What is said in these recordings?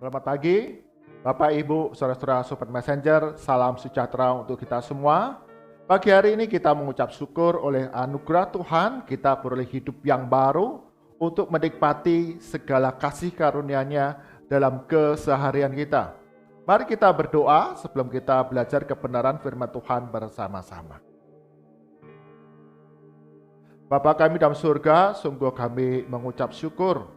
Selamat pagi, Bapak, Ibu, Saudara-saudara Sobat Messenger, salam sejahtera untuk kita semua. Pagi hari ini kita mengucap syukur oleh anugerah Tuhan, kita beroleh hidup yang baru untuk menikmati segala kasih karunia-Nya dalam keseharian kita. Mari kita berdoa sebelum kita belajar kebenaran firman Tuhan bersama-sama. Bapa kami dalam surga, sungguh kami mengucap syukur,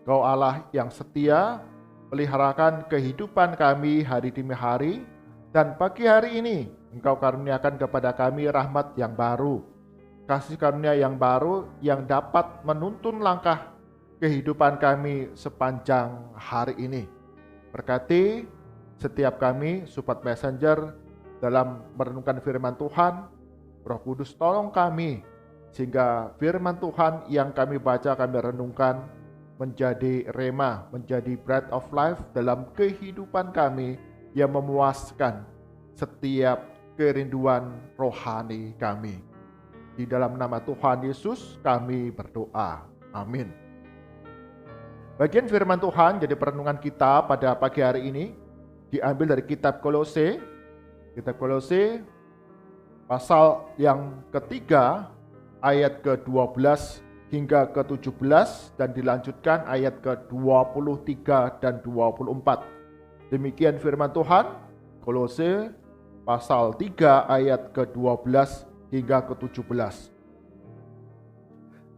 Kau Allah yang setia, peliharakan kehidupan kami hari demi hari, dan pagi hari ini Engkau karuniakan kepada kami rahmat yang baru, kasih karunia yang baru yang dapat menuntun langkah kehidupan kami sepanjang hari ini. Berkati setiap kami, Sobat Messenger, dalam merenungkan firman Tuhan. Roh Kudus tolong kami, sehingga firman Tuhan yang kami baca, kami renungkan, menjadi rema, menjadi bread of life dalam kehidupan kami yang memuaskan setiap kerinduan rohani kami. Di dalam nama Tuhan Yesus kami berdoa. Amin. Bagian firman Tuhan jadi perenungan kita pada pagi hari ini diambil dari kitab Kolose. Kitab Kolose pasal yang ketiga ayat ke-12 hingga ke-17 dan dilanjutkan ayat ke-23 dan 24. Demikian firman Tuhan, Kolose pasal 3 ayat ke-12 hingga ke-17.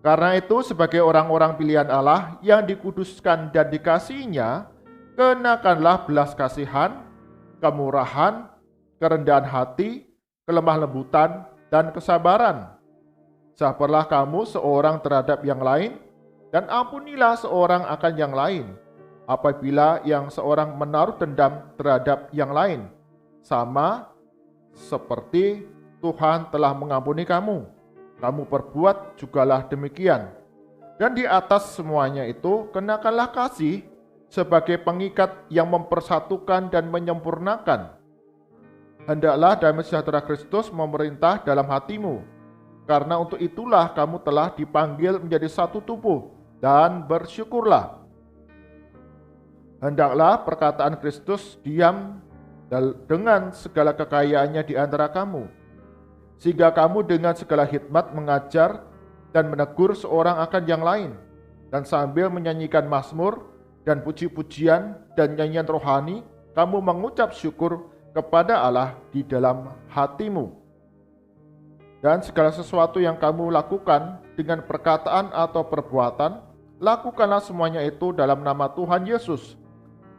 Karena itu sebagai orang-orang pilihan Allah yang dikuduskan dan dikasihinya, kenakanlah belas kasihan, kemurahan, kerendahan hati, kelemah lembutan, dan kesabaran. Sabarlah kamu seorang terhadap yang lain, dan ampunilah seorang akan yang lain, apabila yang seorang menaruh dendam terhadap yang lain, sama seperti Tuhan telah mengampuni kamu. Kamu perbuat jugalah demikian. Dan di atas semuanya itu, kenakanlah kasih sebagai pengikat yang mempersatukan dan menyempurnakan. Hendaklah damai sejahtera Kristus memerintah dalam hatimu, karena untuk itulah kamu telah dipanggil menjadi satu tubuh, dan bersyukurlah. Hendaklah perkataan Kristus diam dengan segala kekayaannya di antara kamu, sehingga kamu dengan segala hikmat mengajar dan menegur seorang akan yang lain, dan sambil menyanyikan mazmur dan puji-pujian dan nyanyian rohani, kamu mengucap syukur kepada Allah di dalam hatimu. Dan segala sesuatu yang kamu lakukan dengan perkataan atau perbuatan, lakukanlah semuanya itu dalam nama Tuhan Yesus,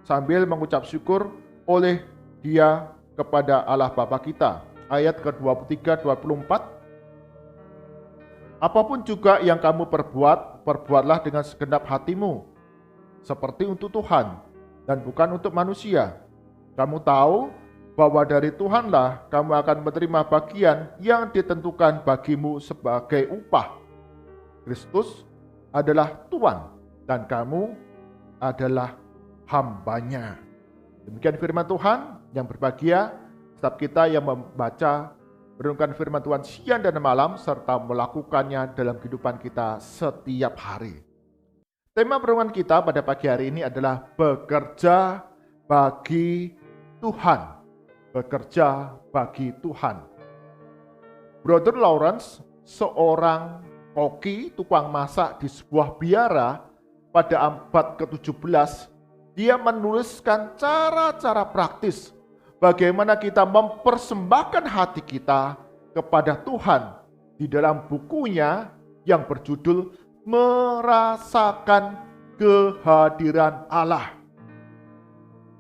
sambil mengucap syukur oleh Dia kepada Allah Bapa kita. Ayat ke-23-24. Apapun juga yang kamu perbuat, perbuatlah dengan segenap hatimu, seperti untuk Tuhan dan bukan untuk manusia. Kamu tahu bahwa dari Tuhanlah kamu akan menerima bagian yang ditentukan bagimu sebagai upah. Kristus adalah Tuhan dan kamu adalah hambanya. Demikian firman Tuhan yang berbahagia setiap kita yang membaca, merenungkan firman Tuhan siang dan malam serta melakukannya dalam kehidupan kita setiap hari. Tema perenungan kita pada pagi hari ini adalah bekerja bagi Tuhan. Bekerja bagi Tuhan. Brother Lawrence, seorang koki tukang masak di sebuah biara pada abad ke-17, dia menuliskan cara-cara praktis bagaimana kita mempersembahkan hati kita kepada Tuhan di dalam bukunya yang berjudul Merasakan Kehadiran Allah.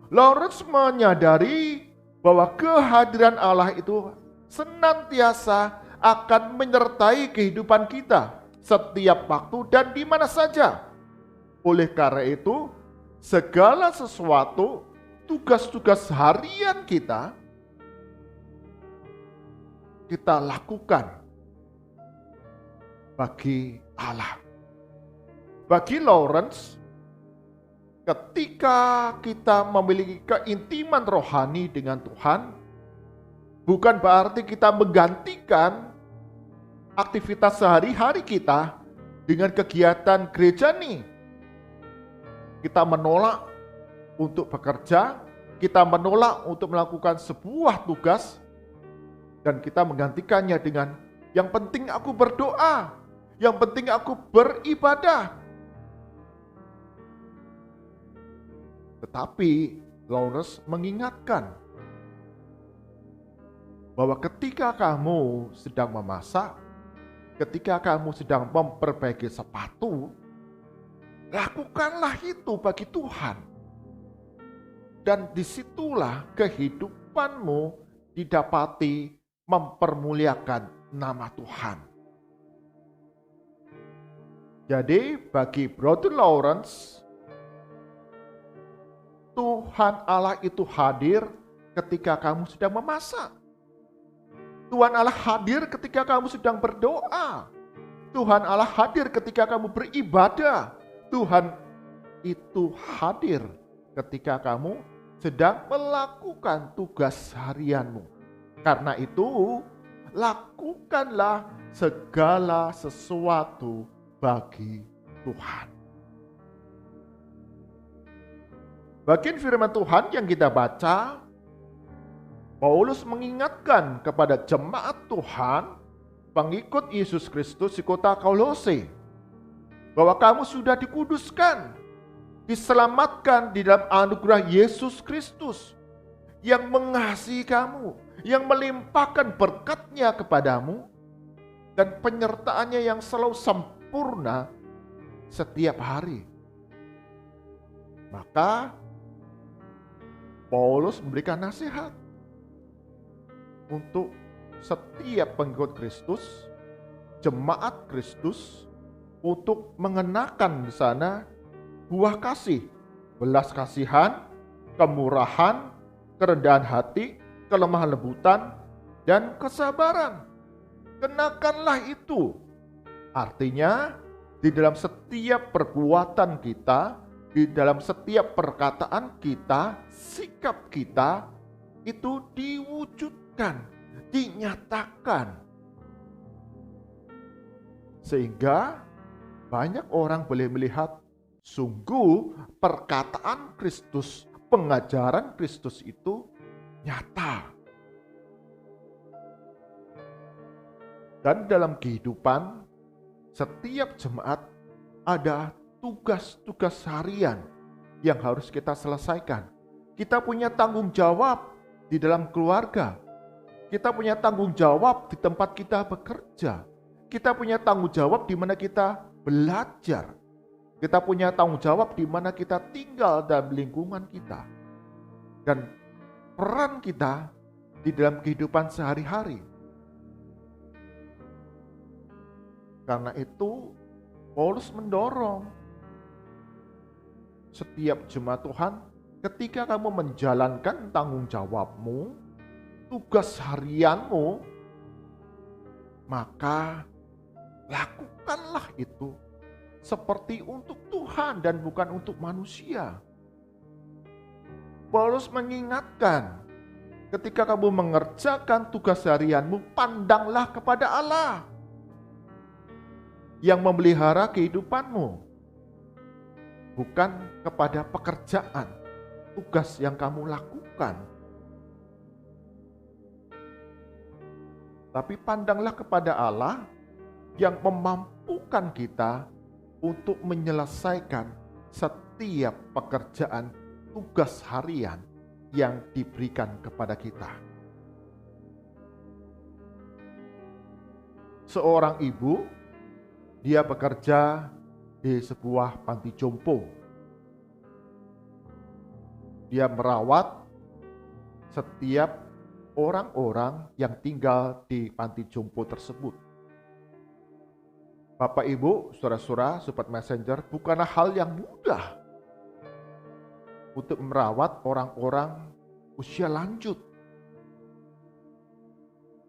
Lawrence menyadari bahwa kehadiran Allah itu senantiasa akan menyertai kehidupan kita setiap waktu dan di mana saja. Oleh karena itu, segala sesuatu, tugas-tugas harian kita lakukan bagi Allah. Bagi Lawrence, ketika kita memiliki keintiman rohani dengan Tuhan, bukan berarti kita menggantikan aktivitas sehari-hari kita dengan kegiatan gereja nih. Kita menolak untuk bekerja, kita menolak untuk melakukan sebuah tugas, dan kita menggantikannya dengan yang penting aku berdoa, yang penting aku beribadah. Tetapi Lawrence mengingatkan bahwa ketika kamu sedang memasak, ketika kamu sedang memperbaiki sepatu, lakukanlah itu bagi Tuhan. Dan disitulah kehidupanmu didapati mempermuliakan nama Tuhan. Jadi bagi Brother Lawrence, Tuhan Allah itu hadir ketika kamu sedang memasak. Tuhan Allah hadir ketika kamu sedang berdoa. Tuhan Allah hadir ketika kamu beribadah. Tuhan itu hadir ketika kamu sedang melakukan tugas harianmu. Karena itu, lakukanlah segala sesuatu bagi Tuhan. Bagian firman Tuhan yang kita baca, Paulus mengingatkan kepada jemaat Tuhan, pengikut Yesus Kristus di kota Kolose, bahwa kamu sudah dikuduskan, diselamatkan di dalam anugerah Yesus Kristus yang mengasihi kamu, yang melimpahkan berkat-Nya kepadamu dan penyertaannya yang selalu sempurna setiap hari. Maka Paulus memberikan nasihat untuk setiap pengikut Kristus, jemaat Kristus, untuk mengenakan di sana buah kasih, belas kasihan, kemurahan, kerendahan hati, kelemahan lembutan, dan kesabaran. Kenakanlah itu. Artinya, di dalam setiap perbuatan kita, di dalam setiap perkataan kita, sikap kita, itu diwujudkan, dinyatakan. Sehingga banyak orang boleh melihat sungguh perkataan Kristus, pengajaran Kristus itu nyata. Dan dalam kehidupan setiap jemaat ada tugas-tugas harian yang harus kita selesaikan. Kita punya tanggung jawab di dalam keluarga. Kita punya tanggung jawab di tempat kita bekerja. Kita punya tanggung jawab di mana kita belajar. Kita punya tanggung jawab di mana kita tinggal dalam lingkungan kita. Dan peran kita di dalam kehidupan sehari-hari. Karena itu, Paulus mendorong setiap jemaat Tuhan, ketika kamu menjalankan tanggung jawabmu, tugas harianmu, maka lakukanlah itu seperti untuk Tuhan dan bukan untuk manusia. Paulus mengingatkan, ketika kamu mengerjakan tugas harianmu, pandanglah kepada Allah yang memelihara kehidupanmu, bukan kepada pekerjaan, tugas yang kamu lakukan. Tapi pandanglah kepada Allah yang memampukan kita untuk menyelesaikan setiap pekerjaan tugas harian yang diberikan kepada kita. Seorang ibu, dia bekerja di sebuah panti jompo. Dia merawat setiap orang-orang yang tinggal di panti jompo tersebut. Bapak Ibu, saudara-saudara, sobat messenger, bukanlah hal yang mudah untuk merawat orang-orang usia lanjut.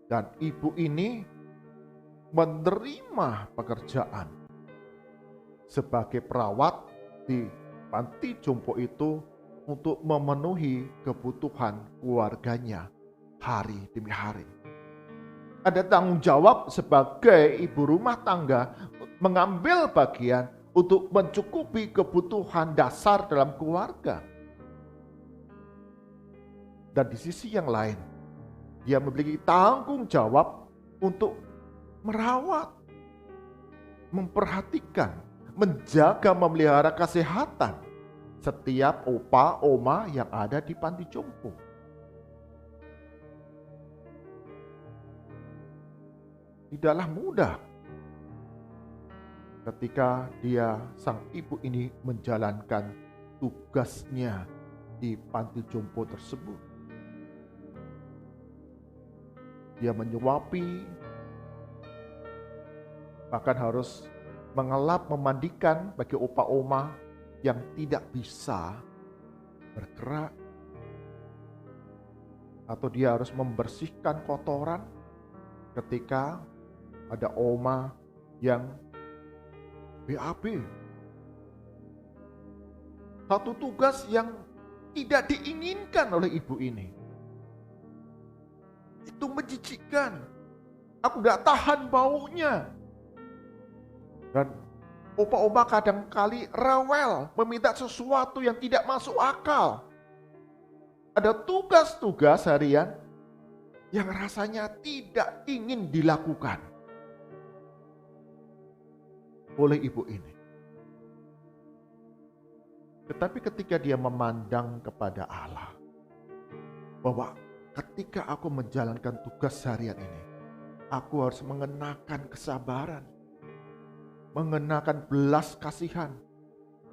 Dan ibu ini menerima pekerjaan sebagai perawat di panti jompo itu untuk memenuhi kebutuhan keluarganya hari demi hari. Ada tanggung jawab sebagai ibu rumah tangga mengambil bagian untuk mencukupi kebutuhan dasar dalam keluarga. Dan di sisi yang lain, dia memiliki tanggung jawab untuk merawat, memperhatikan, menjaga, memelihara kesehatan setiap opa, oma yang ada di panti jompo. Tidaklah mudah ketika sang ibu ini menjalankan tugasnya di panti jompo tersebut. Dia menyuapi, bahkan harus mengelap, memandikan bagi opa oma yang tidak bisa bergerak. Atau dia harus membersihkan kotoran ketika ada oma yang BAB. Satu tugas yang tidak diinginkan oleh ibu ini. Itu menjijikkan. Aku gak tahan baunya. Dan opa-oma kadang-kali rewel meminta sesuatu yang tidak masuk akal. Ada tugas-tugas harian yang rasanya tidak ingin dilakukan oleh ibu ini. Tetapi ketika dia memandang kepada Allah, bahwa ketika aku menjalankan tugas harian ini, aku harus mengenakan kesabaran, mengenakan belas kasihan,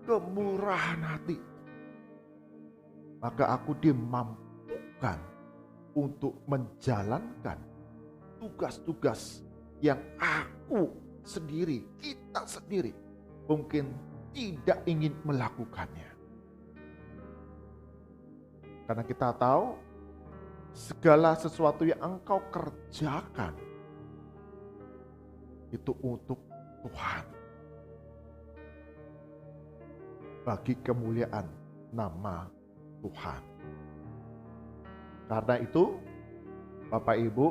kemurahan hati. Maka aku dimampukan untuk menjalankan tugas-tugas yang aku sendiri, kita sendiri mungkin tidak ingin melakukannya. Karena kita tahu segala sesuatu yang engkau kerjakan itu untuk Tuhan, bagi kemuliaan nama Tuhan. Karena itu, Bapak Ibu,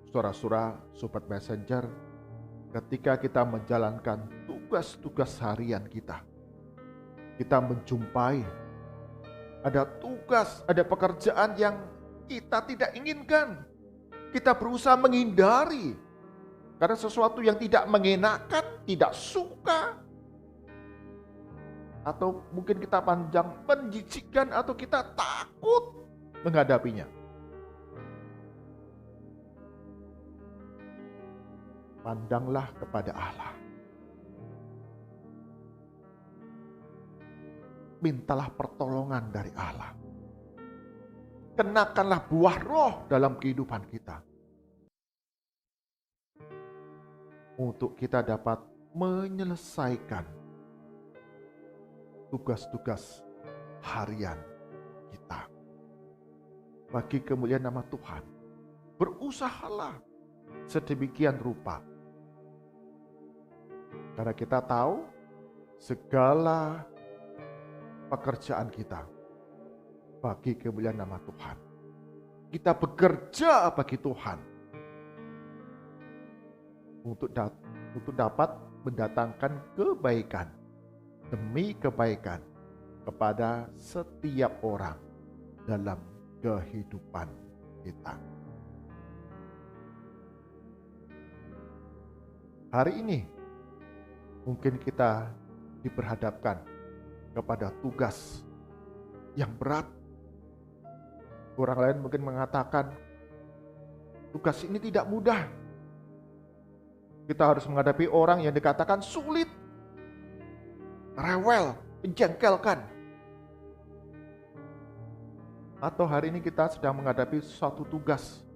saudara-saudara, sobat messenger, ketika kita menjalankan tugas-tugas harian kita menjumpai ada tugas, ada pekerjaan yang kita tidak inginkan. Kita berusaha menghindari karena sesuatu yang tidak mengenakan, tidak suka, atau mungkin kita pandang menjijikkan, atau kita takut menghadapinya. Pandanglah kepada Allah. Mintalah pertolongan dari Allah. Kenakanlah buah roh dalam kehidupan kita, untuk kita dapat menyelesaikan tugas-tugas harian kita bagi kemuliaan nama Tuhan. Berusahalah sedemikian rupa, karena kita tahu segala pekerjaan kita bagi kemuliaan nama Tuhan. Kita bekerja bagi Tuhan untuk dapat mendatangkan kebaikan demi kebaikan kepada setiap orang dalam kehidupan kita. Hari ini mungkin kita diperhadapkan kepada tugas yang berat. Orang lain mungkin mengatakan tugas ini tidak mudah. Kita harus menghadapi orang yang dikatakan sulit, rewel, menjengkelkan. Atau hari ini kita sedang menghadapi suatu tugas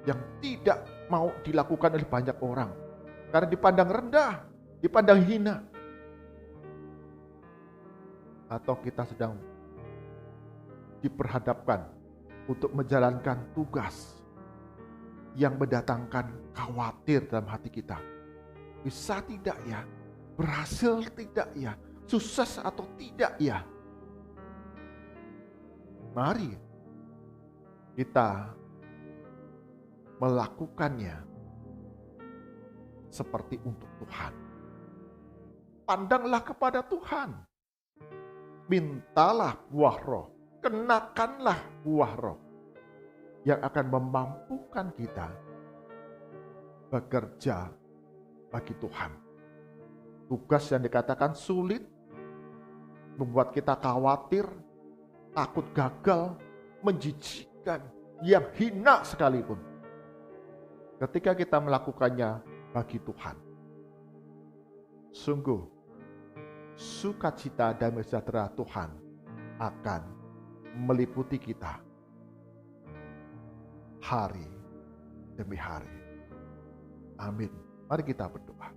yang tidak mau dilakukan oleh banyak orang karena dipandang rendah, dipandang hina. Atau kita sedang diperhadapkan untuk menjalankan tugas yang mendatangkan khawatir dalam hati kita. Bisa tidak ya? Berhasil tidak ya? Sukses atau tidak ya? Mari kita melakukannya seperti untuk Tuhan. Pandanglah kepada Tuhan. Mintalah buah roh kenakanlah buah roh yang akan memampukan kita bekerja bagi Tuhan. Tugas yang dikatakan sulit, membuat kita khawatir, takut gagal, menjijikkan, yang hina sekalipun. Ketika kita melakukannya bagi Tuhan, sungguh sukacita dan sejahtera Tuhan akan meliputi kita hari demi hari. Amin. Mari kita berdoa.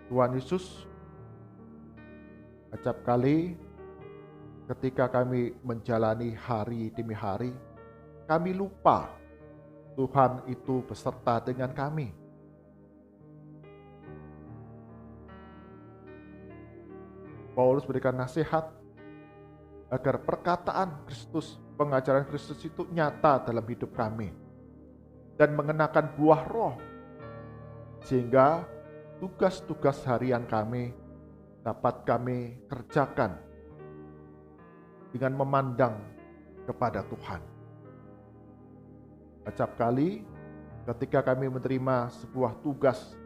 Tuhan Yesus, acap kali ketika kami menjalani hari demi hari, kami lupa Tuhan itu beserta dengan kami. Paulus berikan nasihat agar perkataan Kristus, pengajaran Kristus itu nyata dalam hidup kami dan mengenakan buah roh, sehingga tugas-tugas harian kami dapat kami kerjakan dengan memandang kepada Tuhan. Acap kali ketika kami menerima sebuah tugas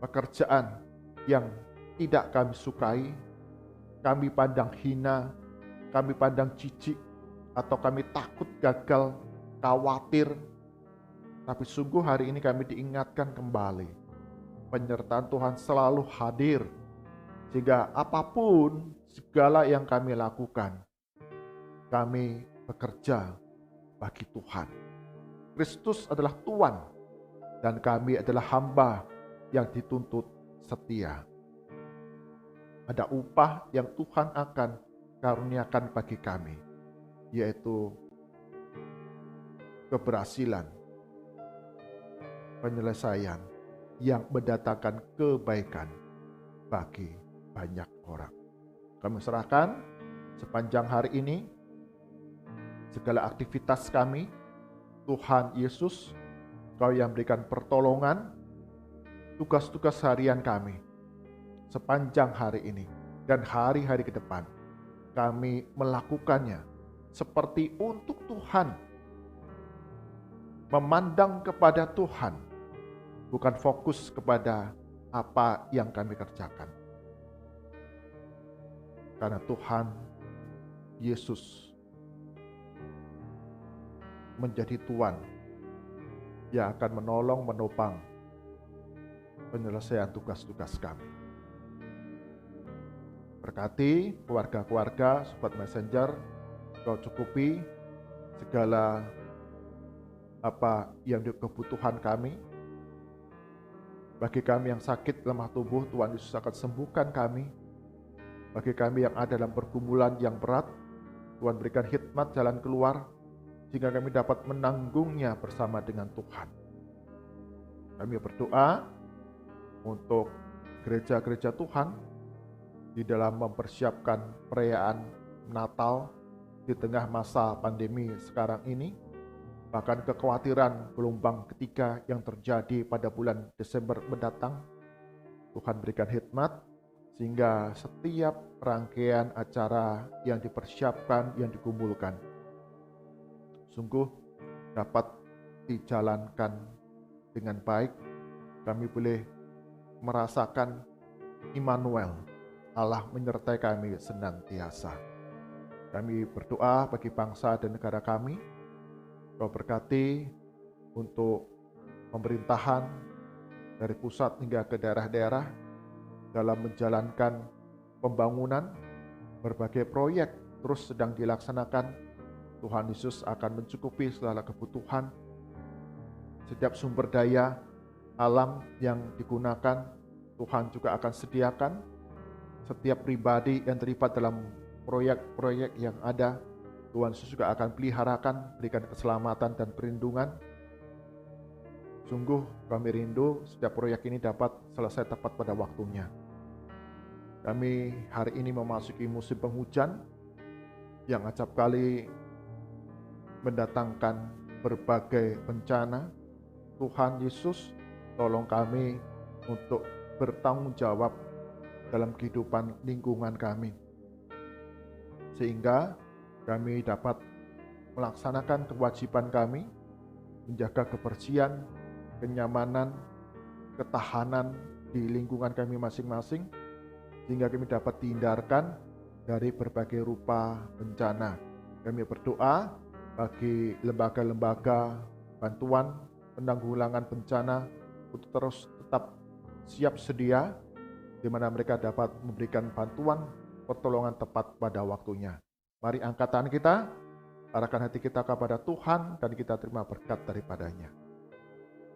pekerjaan yang tidak kami sukai, kami pandang hina, kami pandang jijik, atau kami takut gagal, khawatir. Tapi sungguh hari ini kami diingatkan kembali, penyertaan Tuhan selalu hadir, sehingga apapun segala yang kami lakukan, kami bekerja bagi Tuhan. Kristus adalah Tuhan dan kami adalah hamba yang dituntut setia. Ada upah yang Tuhan akan karuniakan bagi kami, yaitu keberhasilan, penyelesaian yang mendatangkan kebaikan bagi banyak orang. Kami serahkan sepanjang hari ini segala aktivitas kami. Tuhan Yesus, Kau yang berikan pertolongan, tugas-tugas harian kami sepanjang hari ini dan hari-hari ke depan. Kami melakukannya seperti untuk Tuhan, memandang kepada Tuhan, bukan fokus kepada apa yang kami kerjakan. Karena Tuhan Yesus menjadi Tuhan yang akan menolong, menopang penyelesaian tugas-tugas kami. Berkati keluarga-keluarga, sobat messenger, Kau cukupi segala apa yang kebutuhan kami. Bagi kami yang sakit lemah tubuh, Tuhan Yesus akan sembuhkan kami. Bagi kami yang ada dalam pergumulan yang berat, Tuhan berikan hikmat jalan keluar, sehingga kami dapat menanggungnya bersama dengan Tuhan. Kami berdoa untuk gereja-gereja Tuhan di dalam mempersiapkan perayaan Natal di tengah masa pandemi sekarang ini, bahkan kekhawatiran gelombang ketiga yang terjadi pada bulan Desember mendatang. Tuhan berikan hikmat sehingga setiap rangkaian acara yang dipersiapkan, yang dikumpulkan, sungguh dapat dijalankan dengan baik. Kami boleh merasakan Immanuel, Allah menyertai kami senantiasa. Kami berdoa bagi bangsa dan negara kami. Kau berkati untuk pemerintahan dari pusat hingga ke daerah-daerah dalam menjalankan pembangunan. Berbagai proyek terus sedang dilaksanakan. Tuhan Yesus akan mencukupi segala kebutuhan. Setiap sumber daya alam yang digunakan, Tuhan juga akan sediakan. Setiap pribadi yang terlibat dalam proyek-proyek yang ada, Tuhan Yesus juga akan peliharakan, berikan keselamatan dan perlindungan. Sungguh kami rindu setiap proyek ini dapat selesai tepat pada waktunya. Kami hari ini memasuki musim penghujan yang acap kali mendatangkan berbagai bencana. Tuhan Yesus, tolong kami untuk bertanggung jawab dalam kehidupan lingkungan kami, sehingga kami dapat melaksanakan kewajiban kami, menjaga kebersihan, kenyamanan, ketahanan di lingkungan kami masing-masing, sehingga kami dapat dihindarkan dari berbagai rupa bencana. Kami berdoa bagi lembaga-lembaga bantuan penanggulangan bencana untuk terus tetap siap sedia, di mana mereka dapat memberikan bantuan pertolongan tepat pada waktunya. Mari angkat tangan kita, arahkan hati kita kepada Tuhan, dan kita terima berkat daripadanya.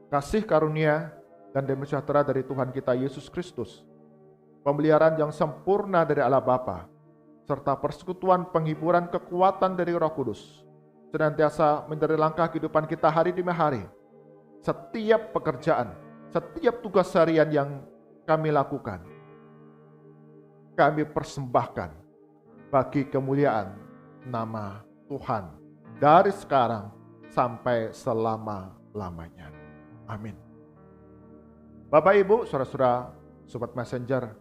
Kasih karunia dan damai sejahtera dari Tuhan kita Yesus Kristus, pemeliharaan yang sempurna dari Allah Bapa, serta persekutuan penghiburan kekuatan dari Roh Kudus, senantiasa menjadi langkah kehidupan kita hari demi hari. Setiap pekerjaan, setiap tugas harian yang kami lakukan, kami persembahkan bagi kemuliaan nama Tuhan dari sekarang sampai selama-lamanya. Amin. Bapak, Ibu, saudara-saudara, Sobat Messenger,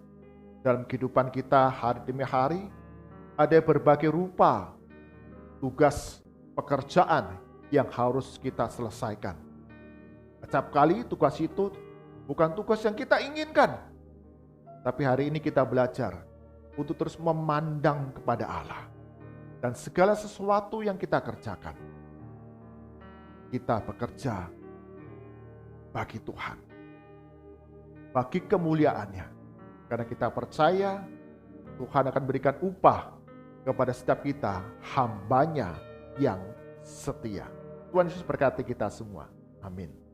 dalam kehidupan kita hari demi hari, ada berbagai rupa tugas pekerjaan yang harus kita selesaikan. Setiap kali tugas itu bukan tugas yang kita inginkan, tapi hari ini kita belajar untuk terus memandang kepada Allah. Dan segala sesuatu yang kita kerjakan, kita bekerja bagi Tuhan, bagi kemuliaannya. Karena kita percaya Tuhan akan berikan upah kepada setiap kita, hambanya yang setia. Tuhan Yesus berkati kita semua. Amin.